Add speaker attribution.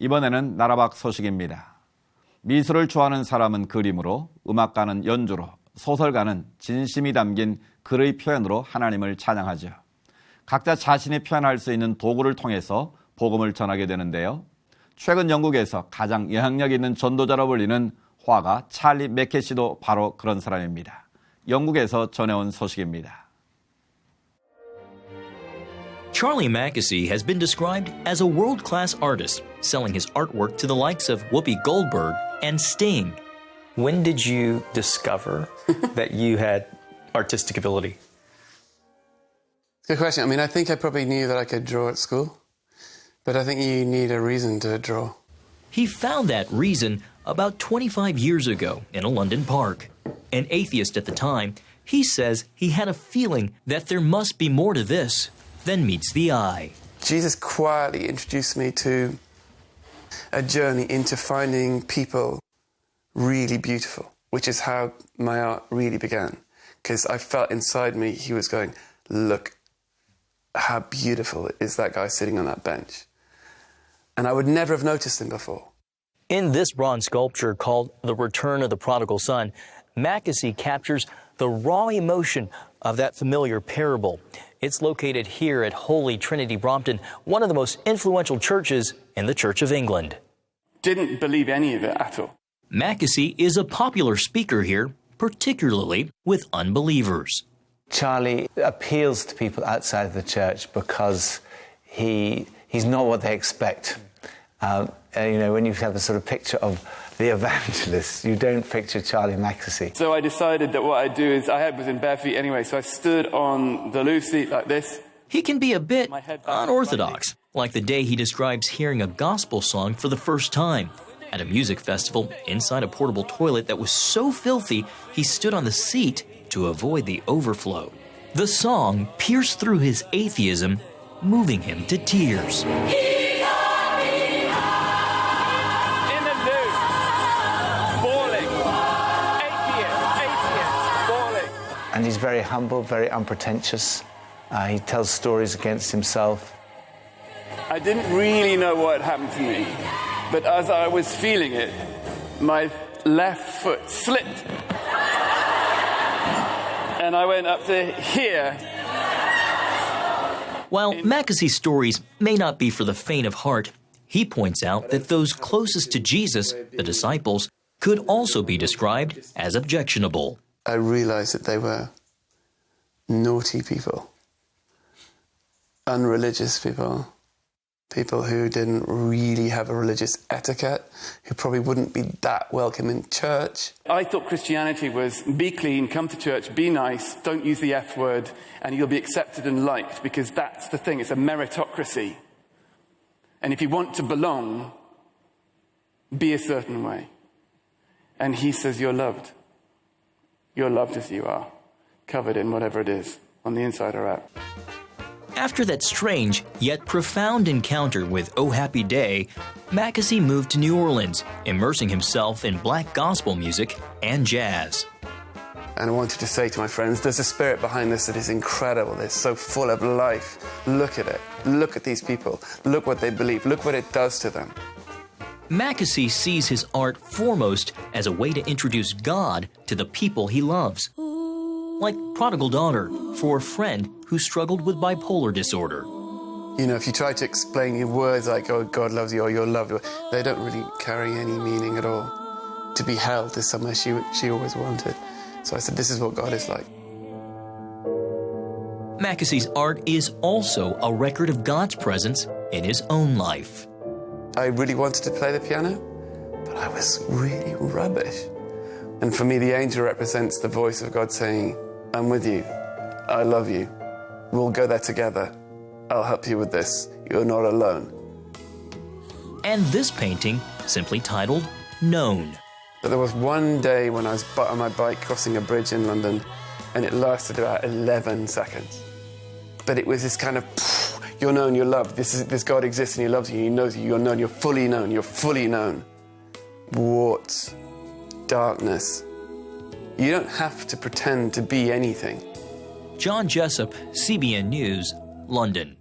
Speaker 1: 이번에는 나라 밖 소식입니다. 미술을 좋아하는 사람은 그림으로, 음악가는 연주로, 소설가는 진심이 담긴 글의 표현으로 하나님을 찬양하죠. 각자 자신이 표현할 수 있는 도구를 통해서 복음을 전하게 되는데요. 최근 영국에서 가장 영향력 있는 전도자로 불리는 화가 찰리 매켓시도 바로 그런 사람입니다. 영국에서 전해온 소식입니다.
Speaker 2: Charlie Mackesy has been described as a world-class artist, selling his artwork to the likes of Whoopi Goldberg and Sting.
Speaker 3: When did you discover that you had artistic ability?
Speaker 4: Good question. I mean, I think I probably knew that I could draw at school, but I think you need a reason to draw.
Speaker 2: He found that reason about 25 years ago in a London park. An atheist at the time, he says he had a feeling that there must be more to this than meets the eye.
Speaker 4: Jesus quietly introduced me to a journey into finding people really beautiful, which is how my art really began. Because I felt inside me he was going, look how beautiful is that guy sitting on that bench. And I would never have noticed him before.
Speaker 2: In this bronze sculpture called The Return of the Prodigal Son, Mackesy captures the raw emotion of that familiar parable. It's located here at Holy Trinity Brompton, one of the most influential churches in the Church of England.
Speaker 4: Didn't believe any of it at all.
Speaker 2: Mackesy is a popular speaker here, particularly with unbelievers.
Speaker 5: Charlie appeals to people outside of the church because he's not what they expect. When you have a sort of picture of the evangelist, you don't picture Charlie Mackesy.
Speaker 4: So I decided that what I'd do is, I was in bare feet anyway, so I stood on the loose seat like this.
Speaker 2: He can be a bit unorthodox, like the day he describes hearing a gospel song for the first time at a music festival inside a portable toilet that was so filthy he stood on the seat to avoid the overflow. The song pierced through his atheism, moving him to tears.
Speaker 5: And he's very humble, very unpretentious. He tells stories against himself.
Speaker 4: I didn't really know what had happened to me, but as I was feeling it, my left foot slipped. And I went up to here.
Speaker 2: While Mackesy's stories may not be for the faint of heart, he points out that those closest to Jesus, the disciples, could also be described as objectionable.
Speaker 4: I realized that they were naughty people, unreligious people, people who didn't really have a religious etiquette, who probably wouldn't be that welcome in church. I thought Christianity was be clean, come to church, be nice, don't use the F word, and you'll be accepted and liked, because that's the thing, it's a meritocracy. And if you want to belong, be a certain way. And he says you're loved. You're loved as you are, covered in whatever it is, on the inside or out.
Speaker 2: After that strange yet profound encounter with Oh Happy Day, Mackesy moved to New Orleans, immersing himself in black gospel music and jazz.
Speaker 4: And I wanted to say to my friends, there's a spirit behind this that is incredible. It's so full of life. Look at it. Look at these people. Look what they believe. Look what it does to them.
Speaker 2: Mackesy sees his art foremost as a way to introduce God to the people he loves. Like Prodigal Daughter, for a friend who struggled with bipolar disorder.
Speaker 4: You know, if you try to explain your words like, oh, God loves you, or you're loved, they don't really carry any meaning at all. To be held is somewhere she always wanted. So I said, this is what God is like.
Speaker 2: Mackesy's art is also a record of God's presence in his own life.
Speaker 4: I really wanted to play the piano, but I was really rubbish. And for me, the angel represents the voice of God saying, I'm with you. I love you. We'll go there together. I'll help you with this. You're not alone.
Speaker 2: And this painting, simply titled Known.
Speaker 4: But there was one day when I was on my bike crossing a bridge in London, and it lasted about 11 seconds. But it was this kind of, you're known, you're loved. This God exists and he loves you, he knows you, you're known, you're fully known, you're fully known. Warts, darkness. You don't have to pretend to be anything.
Speaker 2: John Jessup, CBN News, London.